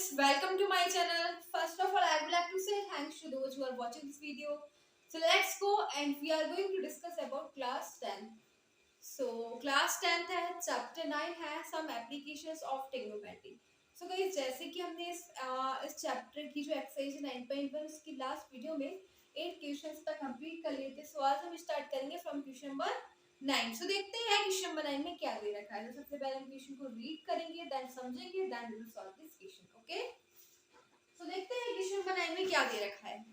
guys, welcome to my channel. First of all, I would like to say thanks to those who are watching this video. So let's go and we are going to discuss about class 10. So class 10th है, chapter 9 है, some applications of trigonometry. So guys, जैसे कि हमने इस chapter की जो exercise 9.1 उसकी last video में 8 क्वेश्चंस तक कंप्लीट कर लिए थे. सो आज हम स्टार्ट करेंगे फ्रॉम क्वेश्चन नंबर 9. सो देखते हैं क्वेश्चन नंबर 9 में क्या दे रखा है. तो सबसे पहले हम क्वेश्चन को रीड करेंगे, देन समझेंगे, then we will solve this question. Okay, so देखते हैं क्वेश्चन नंबर 9 में क्या दे रखा है.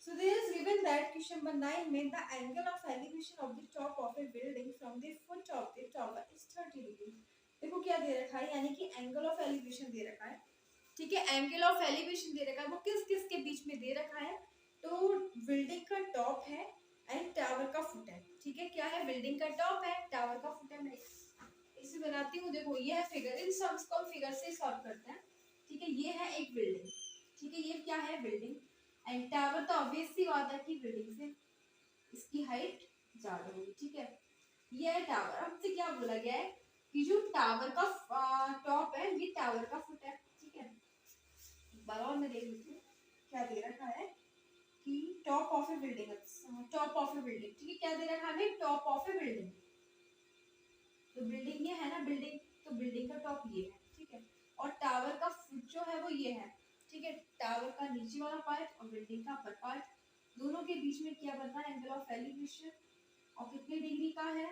So there is given that question number 9 में the angle of elevation of the top of a building from the foot of the tower is 30 degree. देखो क्या दे रखा है, यानी कि एंगल ऑफ एलिवेशन दे रखा है. ठीक है, एंगल ऑफ एलिवेशन दे रखा है. वो किस किस के बीच में दे रखा है? तो बिल्डिंग का टॉप है एंड टावर का फुट है. ठीक है, क्या है? बिल्डिंग का टॉप है, टावर का फुट है. मैं इसे बनाती हूँ. देखो ये है फिगर, इन सम्स को हम फिगर से सॉल्व करते हैं. ठीक है, ये है एक बिल्डिंग. ठीक है, ये क्या है? बिल्डिंग. एंड टावर तो ऑब्वियस सी बात है कि बिल्डिंग से इसकी हाइट ज्यादा होगी. ठीक है, ये है टावर. अब से क्या बोला गया है कि जो टावर का टॉप है ये टावर का फुट है. ठीक है, एक बार और मैं देख लेती हूँ क्या दे रखा है कि top of A building. Top of A building. ठीक है, क्या दे रखा है हमें? Top of A building. तो बिल्डिंग ये है ना, बिल्डिंग, तो बिल्डिंग का टॉप ये है. ठीक है, और टावर का फुट जो है वो ये है. ठीक है, टावर का नीचे वाला पार्ट और बिल्डिंग का अपर पार्ट, दोनों के बीच में क्या बनता है? Angle of elevation. और कितने डिग्री का है?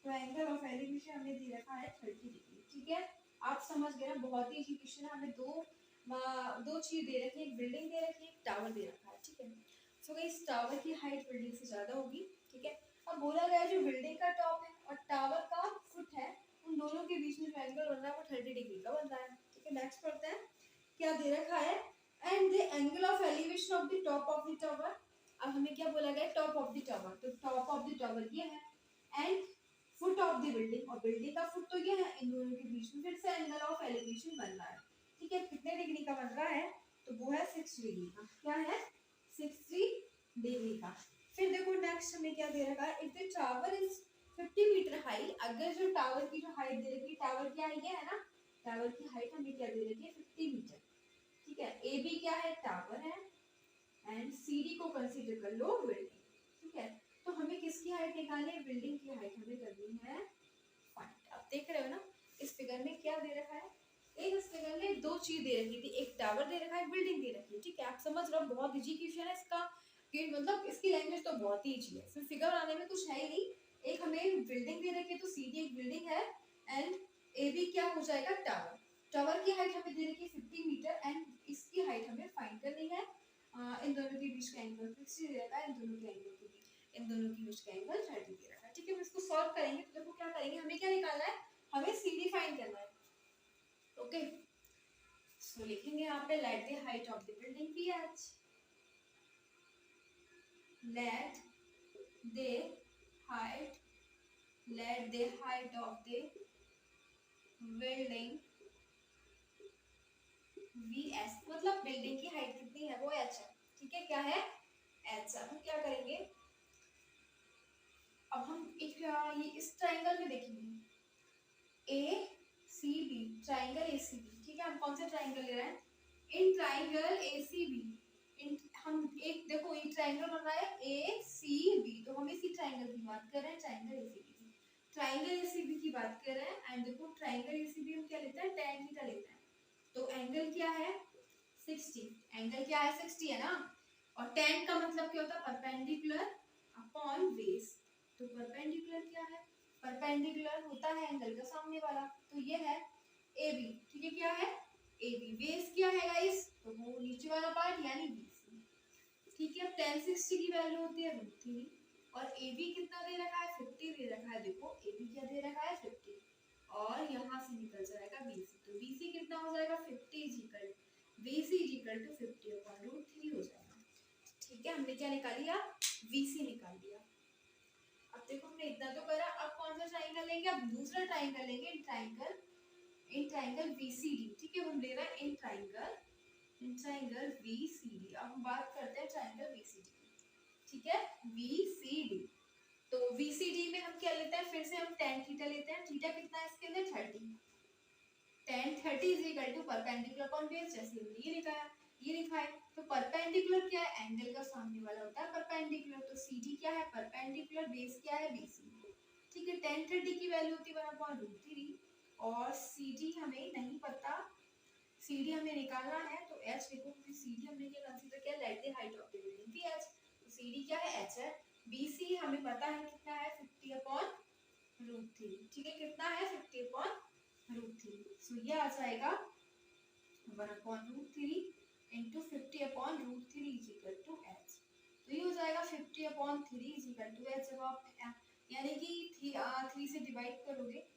तो एंगल ऑफ एलिवेशन हमें दे रखा है 30 डिग्री. ठीक है, आप समझ गए ना, बहुत ही इजी क्वेश्चन है. हमें दो चीज दे रखी है, एक बिल्डिंग दे रखी है, एक टावर दे रखा है. ठीक है, सो गाइस टावर की हाइट बिल्डिंग से ज्यादा होगी. ठीक है, अब बोला गया जो बिल्डिंग का टॉप है और टावर का फुट है, उन दोनों के बीच में जो एंगल बन रहा है वो 30 डिग्री का बन रहा है. ठीक है, नेक्स्ट पढ़ते हैं क्या दे रखा है. And the angle of elevation of the top of the tower. अब हमें क्या बोला गया? Top of the tower. तो टॉप ऑफ द टावर ये है and foot of the building, और बिल्डिंग का फुट तो ये है. इन दोनों के बीच में फिर से एंगल ऑफ एलिवेशन बन रहा है. ठीक है, कितने डिग्री का बन रहा है? तो वो है 60 डिग्री का. क्या है? 60 डिग्री का. फिर देखो नेक्स्ट हमें क्या दे रखा है. If the tower is 50 metre high. अगर जो टावर की जो हाइट दे रखी है, टावर क्या है? ये है ना, टावर की हाइट हमें क्या दे रखी है? 50 मीटर. ठीक है, ए बी क्या है? टावर है एंड सी डी को कंसीडर कर लो बिल्डिंग. ठीक है, तो हमें किसकी हाइट निकालनी है? बिल्डिंग की हाइट हमें करनी है फाइंड. आप देख रहे हो ना इस फिगर में क्या दे रखा है. एक इस फिगर में दो चीज दे रखी थी, एक टावर दे रखा है, एक बिल्डिंग दे रखी है. ठीक है, आप समझ रहे हो, बहुत इजी क्वेश्चन है इसका, कि मतलब इसकी लैंग्वेज तो बहुत ही इजी है. फिर फिगर बनाने में कुछ है ही नहीं. एक हमें बिल्डिंग दे रखी है, तो सी डी एक बिल्डिंग है एंड ए बी क्या हो जाएगा? टावर. टावर की हाइट हमें दे रखी है 50 मीटर एंड इसकी हाइट हमें फाइंड करनी है. इन दोनों के बीच का एंगल 60 दे रखा है, इन दोनों के बीच का एंगल 30 दे रखा है. ठीक है, हम इसको सॉल्व करेंगे. तो देखो क्या करेंगे, हमें क्या निकालना है? हमें सी डी फाइंड करना है. ओके, सो लिखेंगे यहाँ पे let the height of the building be H. let the height of the building vs. मतलब बिल्डिंग की हाइट कितनी है? वो h है. ठीक है, क्या है? h. अब हम क्या करेंगे, अब हम एक ये इस ट्राइंगल में देखेंगे A C B, triangle A C B. ठीक है, हम कौन से ट्राइंगल ले रहे हैं? In triangle A C B. हम एक देखो ये ट्राइंगल बन रहा है ए सी बी, तो हम इसी ट्राइंगल की बात कर रहे हैं, ट्राइंगल ए सी बी की. ट्राइंगल ए सी बी की बात कर रहे हैं एंड देखो ट्राइंगल ए सी बी हम क्या लेते हैं? tan थीटा लेते हैं. तो एंगल क्या है? 60. एंगल क्या है? 60 है ना. और tan का मतलब क्या होता है? Perpendicular upon base. तो परपेंडिकुलर क्या है? परपेंडिकुलर होता है एंगल का सामने वाला. तो ये है ए बी. ठीक है, क्या है? A B. बेस क्या है गाइस? तो वो नीचे वाला पार्ट यानी बी. ठीक है, अब tan 60 की वैल्यू होती है √3 और ए बी कितना दे रखा है? 50 दे रखा है. देखो ए बी क्या दे रखा है? 50 और यहाँ से निकल जाएगा BC. तो BC कितना हो जाएगा? 50 equal BC equal to 50 upon √3 हो जाएगा. ठीक है, हमने क्या निकाल लिया? BC निकाल लिया. अब देखो हमने इतना तो करा, अब कौन सा ट्राइंगल लेंगे? अब दूसरा ट्राइंगल लेंगे, इन ट्राइंगल VCD. ठीक है, हम ले रहे हैं इन ट्राइंगल VCD. अब हम बात करते हैं ट्राइंगल VCD की. ठीक है, VCD. तो VCD में हम क्या लेते हैं? फिर से हम tan थीटा लेते हैं. थीटा कितना है इसके अंदर? 30. tan 30 is equal to perpendicular upon base, जैसे हमने ये लिखा है। तो परपेंडिकुलर क्या है, एंगल का सामने वाला होता है परपेंडिकुलर, तो CD क्या है परपेंडिकुलर, बेस क्या है BC। ठीक है, tan 30 की वैल्यू होती है 1/√3 और CD हमें नहीं पता, CD हमें निकालना है तो H लिखो, क्योंकि CD हमने क्या कंसीडर किया, late the height of the building भी H, तो CD क्या है H है। BC हमें पता है कितना है 50/√3, ठीक है, कितना है 50/√3, सो ये आ जाएगा 1/√3 into 50/√3 is equal to H। तो ये हो जाएगा 50/3 इज इक्वल टू H। जब आप यानी कि 3 से डिवाइड करोगे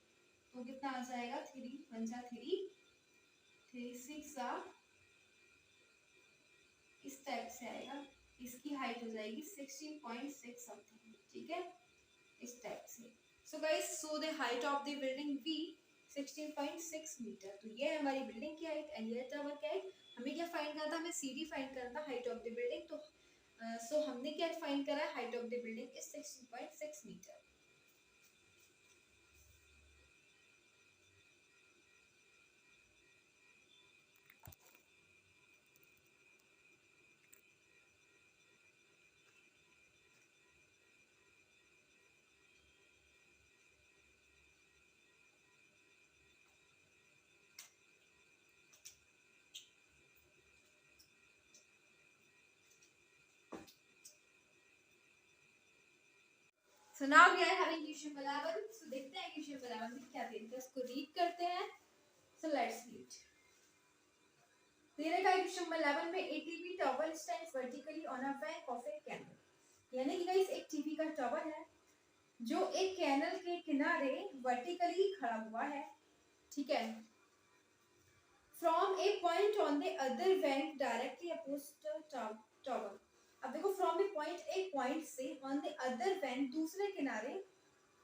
तो कितना आ जाएगा, 3 1 जा 3 3 6 जा, इस टाइप से आएगा। इसकी हाइट हो जाएगी 16.6 समथिंग, ठीक है, इस टाइप से। So guys, so the height of the building be 16.6 metre. तो ये है हमारी बिल्डिंग की हाइट एंड ये टावर की हाइट। हमें क्या फाइंड करना था, हमें CD फाइंड करना था, हाइट ऑफ द बिल्डिंग। तो सो हमने क्या फाइंड करा, height of the building is 16.6 metre. So now we are having question 11. So देखते हैं question 11 में क्या दे रखा है, इसको रीड करते हैं। So let's read. दे रखा है question 11 में ATV tower stands vertically on a bank of a canal. यानी कि गाइस एक टीवी का टावर है जो एक कैनल के किनारे वर्टिकली खड़ा हुआ है, ठीक है। From a point on the other bank directly opposite the tower. अब देखो from a point, एक पॉइंट से on the other bank दूसरे किनारे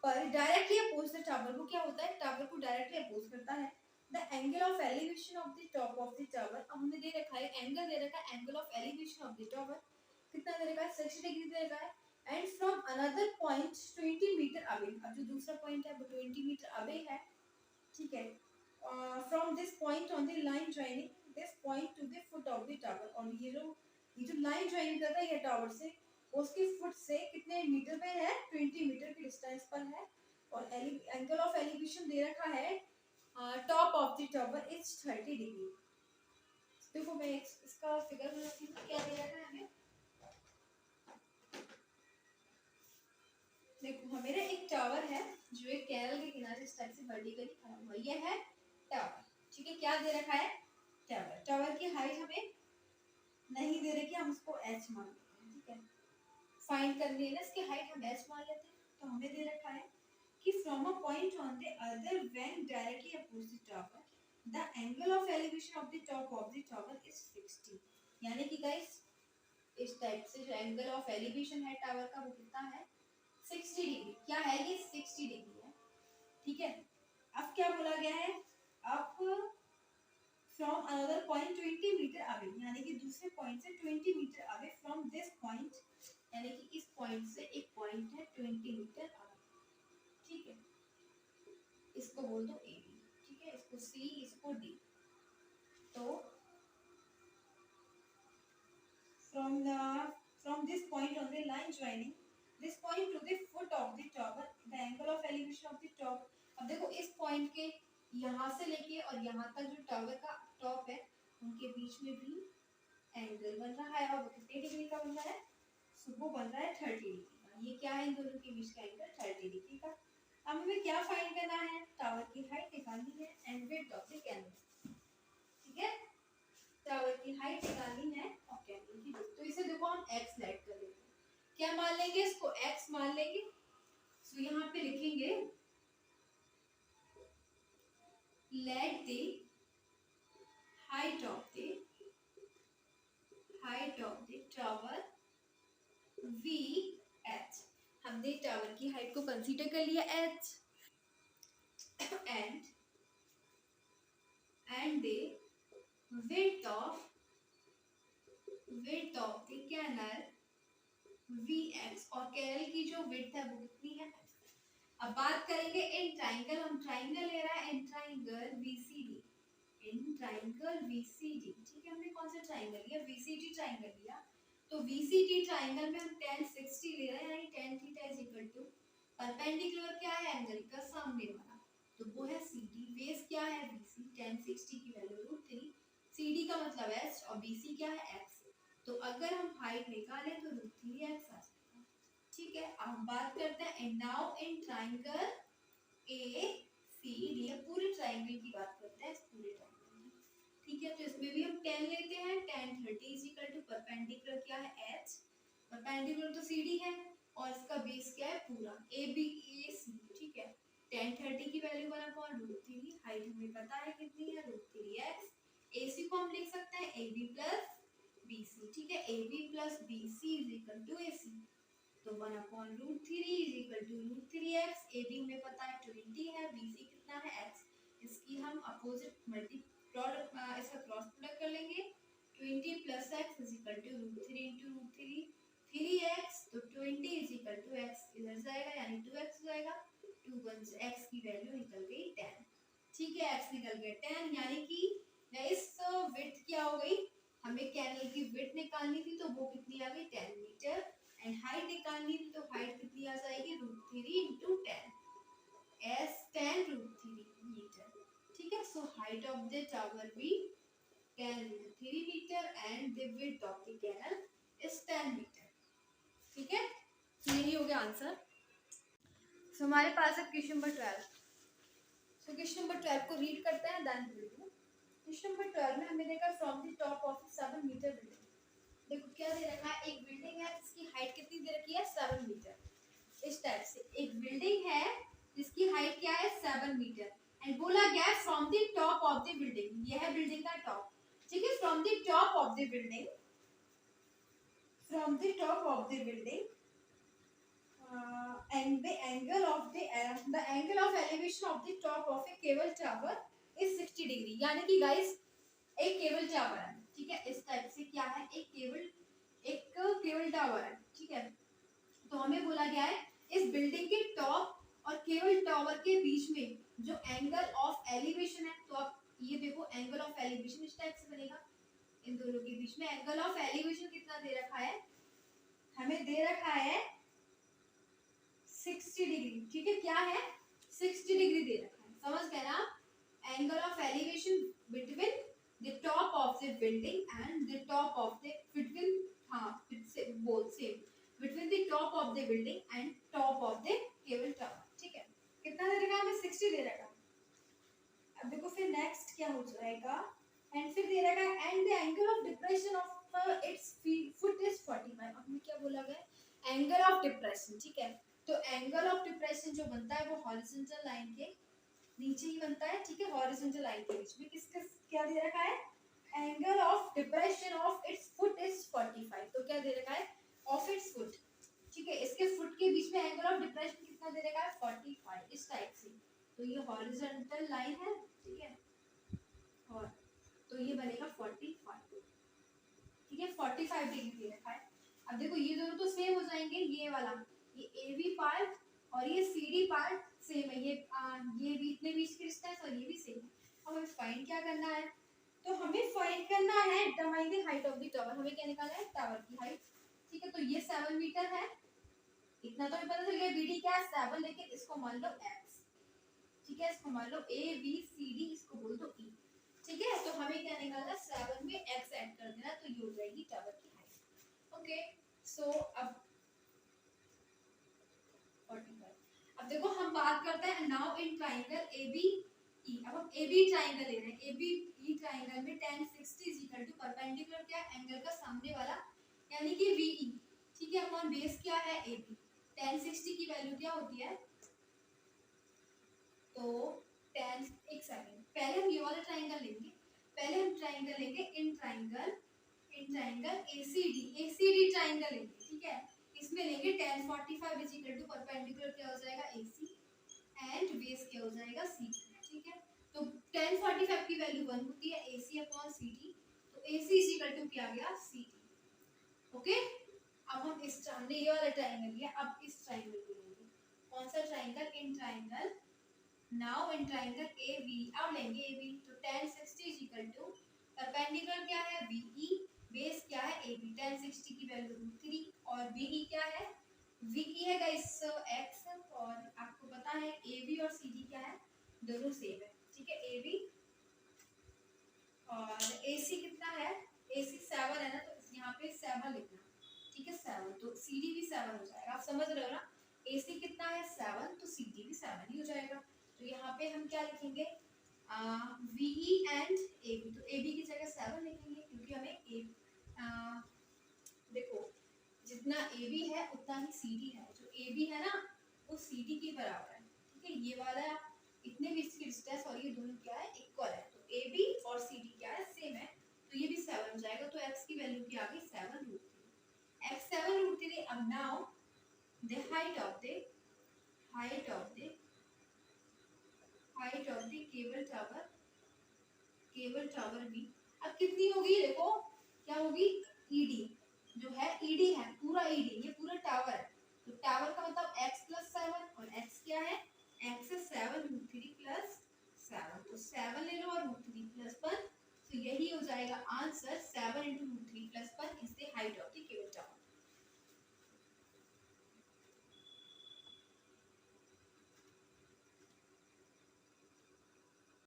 पर डायरेक्टली अपोज द टावर, वो क्या होता है, टावर को डायरेक्टली अपोज करता है। The angle of elevation of the top of the tower, अब हमने दे रखा है एंगल, दे रखा है angle of elevation of the tower कितना दे रखा है, 60 डिग्री दे रखा है। And from another point 20 metre away, अब जो दूसरा पॉइंट है वो 20 मीटर अवे है, ठीक है। From this point on the line joining this point two the foot of the tower, और ये जो लाइन ज्वाइन कर रहा है ये टावर से उसके फुट से कितने मीटर पे है, 20 मीटर की डिस्टेंस पर है। और एंगल ऑफ एलिवेशन दे रखा है top of the tower is 30 degree. देखो मैं इसका फिगर बनाती हूँ, क्या दे रखा है हमें, देखो हमें ना एक टावर है जो एक कैनल के किनारे इस टाइप से वर्टिकली खड़ा हुआ है, ये है टावर, ठीक है। क्या दे रखा है, टावर। टावर की हाइट हमें नहीं दे रखी, हम उसको H मान लेते हैं, ठीक है। फाइंड करनी है ना इसकी हाइट, हम H मान लेते हैं। तो हमें दे रखा है कि from a point on the other bank directly opposite tower the angle of elevation of the top of the tower is 60। यानी कि गाइस इस टाइप से जो एंगल ऑफ एलिवेशन है टावर का वो कितना है, 60 डिग्री। क्या है ये, 60 डिग्री है, ठीक है। अब क्या बोला गया है, अब from another point 20 metre away, यानी कि दूसरे पॉइंट से 20 metre away from this point, यानी कि इस पॉइंट से एक पॉइंट है 20 मीटर अवे, ठीक है। इसको बोल दो ए बी, ठीक है, इसको सी, इसको डी। तो from this point on the line joining this point to the foot of the tower the angle of elevation of the top। अब देखो इस पॉइंट के यहाँ से लेके और यहाँ तक जो टावर का टॉप है उनके बीच में भी एंगल बन रहा है, और वो कितने डिग्री का बन रहा है, वो बन रहा है 30 डिग्री का। ये क्या है, इन दोनों के बीच का एंगल 30 डिग्री का। अब हमें क्या फाइंड करना है, टावर की हाइट निकालनी है and width of the canal, ठीक है। टावर की हाइट निकालनी है और कैनल की विड्थ, तो इसे देखो हम x लेट कर लेते हैं। क्या मान लेंगे, इसको x मान लेंगे। सो यहाँ पे लिखेंगे late the height of the tower VH। हमने टावर की हाइट को कंसीडर कर लिया h and the width of the canal VX, और कैनल की जो विड्थ है वो कितनी है। अब बात करेंगे इन ट्राइंगल, हम ट्राइंगल ले रहा है in triangle BCD। Triangle VCD, ठीक है, हमने कौन सा ट्राइंगल लिया, VCD ट्राइंगल लिया। तो VCD ट्राइंगल में हम tan 60 ले रहे हैं, यानी tan theta is equal to perpendicular क्या है, एंगल का सामने वाला, तो वो है CD। बेस क्या है BC, tan 60 की वैल्यू √3, CD का मतलब h और BC क्या है x। तो अगर हम हाइट निकालें तो √3x आ जाएगा, ठीक है। अब हम बात करते हैं and now in triangle ACD, पूरे ट्राइंगल की बात करते हैं, इस पूरे ट्राइंगल में, ठीक है। तो इसमें भी हम tan लेते हैं, tan 30 is equal to perpendicular क्या है h, परपेंडिकुलर तो CD है और इसका बेस क्या है पूरा ABAC, ठीक है। tan 30 की वैल्यू 1/√3, हाइट हमें पता है कितनी है √3x, AC को हम लिख सकते हैं AB प्लस BC, ठीक है, AB plus BC is equal to AC। तो 1/√3 is equal to √3x, AB हमें पता है 20 है, BC कितना है x, इसकी हम अपोजिट मल्टी प्रोडक्ट इसका क्रॉस प्रोडक्ट कर लेंगे, 20 plus x is equal to √3 into √3, 3x, तो 20 इज इक्वल टू x इधर जाएगा यानी 2x हो जाएगा, 2 1 से x की वैल्यू निकल गई 10, ठीक है, x निकल गया 10, यानी कि इस विड्थ क्या हो गई, हमें कैनल की विड्थ निकालनी थी तो वो कितनी आ गई 10 मीटर, एंड हाइट निकालनी थी तो हाइट कितनी आ जाएगी √3 इंटू 10, s 10 √3 मीटर, ठीक है। So height of the tower be 10 √3 metre and the width of the canal is 10 metre, ठीक है। तो यही हो गया आंसर। सो हमारे पास है question number 12। So question number 12 को रीड करते हैं देन वीडियो। क्वेश्चन नंबर 12 में हमें देखा from the top of 7 metre building, देखो क्या दे रखा है, एक बिल्डिंग है जिसकी हाइट कितनी दे रखी है 7 मीटर, इस टाइप से एक बिल्डिंग है जिसकी हाइट क्या है 7 मीटर, एंड बोला गया from the top of the building, यह है बिल्डिंग का टॉप, ठीक है, from the top of the building, from the top of the building and the angle of elevation of the top of a cable tower is 60 degree, यानी कि guys एक cable tower है, ठीक है, इस टाइप से क्या है एक केबल टावर है, ठीक है। तो हमें बोला गया है इस बिल्डिंग के टॉप और केबल टावर के बीच में जो एंगल ऑफ एलिवेशन है, तो आप ये देखो एंगल ऑफ एलिवेशन इस टाइप से बनेगा, इन दोनों के बीच में एंगल ऑफ एलिवेशन कितना दे रखा है, हमें दे रखा है 60 डिग्री, ठीक है, क्या है 60 डिग्री दे रखा है, समझ गए ना, angle of elevation between the top of the building and the top of the between, हाँ both same, between the top of the building and top of the cable tower, ठीक है, कितना दे रखा है हमें 60 दे रखा है। अब देखो फिर नेक्स्ट क्या हो जाएगा, एंड फिर दे रखा है and the angle of depression of its foot is 45, अब हमें क्या बोला गया एंगल ऑफ डिप्रेशन, ठीक है। तो एंगल ऑफ डिप्रेशन जो बनता है वो हॉरिजॉन्टल लाइन के नीचे ही बनता है, ठीक है, हॉरिजॉन्टल लाइन के बीच में किसका क्या दे रखा है, angle of depression of its foot is 45, तो क्या दे रखा है ऑफ इट्स फुट, ठीक है, इसके फुट के बीच में एंगल ऑफ डिप्रेशन कितना दे रखा है 45, इस टाइप से, तो ये हॉरिजॉन्टल लाइन है, ठीक है, और तो ये बनेगा 45, ठीक है, 45 डिग्री दे रखा है। अब देखो ये दोनों तो सेम हो जाएंगे, ये वाला ये AB पार्ट और ये CD पार्ट सेम है, ये भी इतने बीच की डिस्टेंस और ये भी सेम है। अब हमें फाइंड क्या करना है, तो हमें फाइंड करना है determine the height of the tower, हमें क्या निकालना है टावर की हाइट, ठीक है। तो ये 7 मीटर है, इतना तो हमें पता चल गया, BD क्या है 7, लेकिन इसको मान लो x, ठीक है, इसको मान लो ABCD, इसको बोल दो E, ठीक है। तो हमें क्या निकालना 7 में x ऐड कर देना, तो ये हो जाएगी टावर की हाइट, ओके। सो अब 45, अब देखो हम बात करते हैं नाउ इन ट्राइंगल ABE, अब हम AB ट्राइंगल ले रहे हैं, ABE ट्राइंगल में tan 60 is equal to perpendicular क्या एंगल का सामने वाला यानी कि VE, ठीक है, अपॉन बेस क्या है AB, tan 60 की वैल्यू क्या होती है, तो tan, एक सेकंड, पहले हम ये वाला ट्राइंगल लेंगे, पहले हम ट्राइंगल लेंगे इन ट्राइंगल ACD ट्राइंगल लेंगे, ठीक है, इसमें लेंगे tan 45 is equal to perpendicular क्या हो जाएगा AC एंड बेस क्या हो जाएगा CD, ठीक है। तो tan 45 की वैल्यू 1 होती है AC अपॉन CD, तो AC इज इक्वल टू क्या आ गया CD, ओके। अब हम इस हमने ये वाला ट्राइंगल लिया, अब इस ट्राइंगल को लेंगे, कौन सा triangle in triangle now in triangle A B अब लेंगे ए बी, तो tan 60 is equal to perpendicular क्या है बीई, बेस क्या है ए बी, tan 60 की वैल्यू √3 और बीई क्या है, बीई है गाइस x, और आपको पता है ए बी और सी डी क्या है, दोनों सेम है, ठीक है। ए बी और AC कितना है, AC 7 है ना, तो यहाँ पे 7 लिखना, ठीक है 7, तो CD भी 7 हो जाएगा, आप समझ रहे हो ना। AC कितना है 7, तो CD भी 7 ही हो जाएगा। तो यहाँ पे हम क्या लिखेंगे, VE एंड AB, तो AB की जगह 7 लिखेंगे क्योंकि हमें देखो जितना AB है उतना ही CD है, जो AB है ना वो CD के बराबर है, ठीक है। ये वाला इतने भी इसकी डिस्टेंस और ये दोनों क्या है इक्वल है, तो AB और CD क्या है सेम है, तो ये भी 7 हो जाएगा, तो x की वैल्यू क्या आ गई 7√3, x 7√3। अब now the height of the cable tower भी अब कितनी होगी, देखो क्या होगी, ED जो है, ED है पूरा ED, ये पूरा टावर है, तो टावर का मतलब x + 7 और x क्या है, x है 7√3 + 7, तो 7 ले लो और √3 + 1, तो यही हो जाएगा आंसर 7 × √3 +